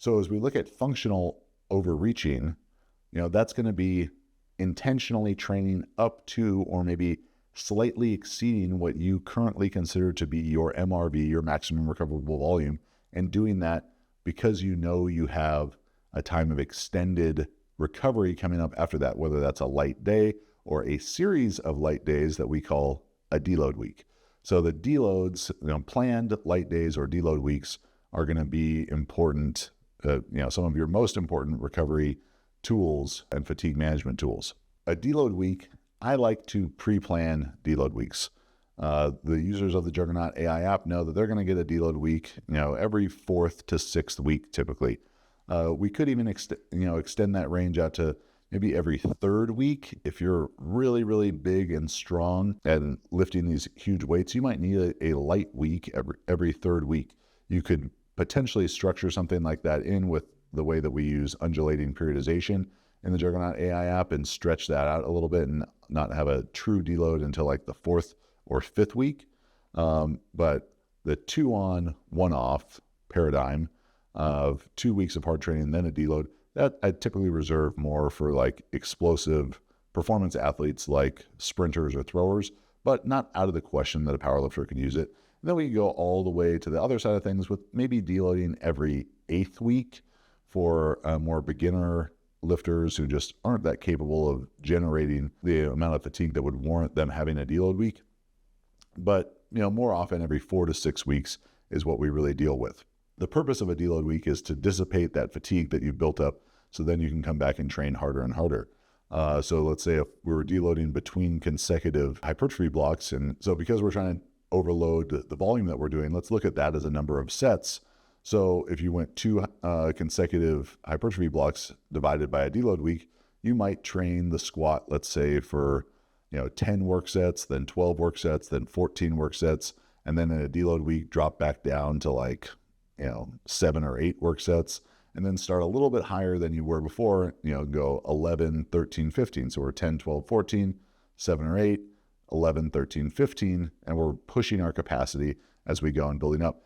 So as we look at functional overreaching, that's going to be intentionally training up to or maybe slightly exceeding what you currently consider to be your MRV, your maximum recoverable volume, and doing that because you have a time of extended recovery coming up after that, whether that's a light day or a series of light days that we call a deload week. So the deloads, planned light days or deload weeks are going to be important, some of your most important recovery tools and fatigue management tools. A deload week, I like to pre-plan deload weeks. The users of the Juggernaut AI app know that they're going to get a deload week, every 4th to 6th week typically. We could even extend that range out to maybe every 3rd week. If you're really, really big and strong and lifting these huge weights, you might need a light week every 3rd week. You could potentially structure something like that in with the way that we use undulating periodization in the Juggernaut AI app and stretch that out a little bit and not have a true deload until like the 4th or 5th week. But the 2 on, 1 off paradigm of 2 weeks of hard training, then a deload, that I typically reserve more for like explosive performance athletes like sprinters or throwers, but not out of the question that a powerlifter can use it. And then we can go all the way to the other side of things with maybe deloading every 8th week for more beginner lifters who just aren't that capable of generating the amount of fatigue that would warrant them having a deload week. But, more often every 4 to 6 weeks is what we really deal with. The purpose of a deload week is to dissipate that fatigue that you've built up so then you can come back and train harder and harder. So let's say if we were deloading between consecutive hypertrophy blocks, and so because we're trying to overload the volume that we're doing, let's look at that as a number of sets. So if you went 2 consecutive hypertrophy blocks divided by a deload week, you might train the squat, let's say for 10 work sets, then 12 work sets, then 14 work sets, and then in a deload week drop back down to like 7 or 8 work sets, and then start a little bit higher than you were before, go 11, 13, 15. So we're 10, 12, 14, 7 or 8, 11, 13, 15, and we're pushing our capacity as we go and building up.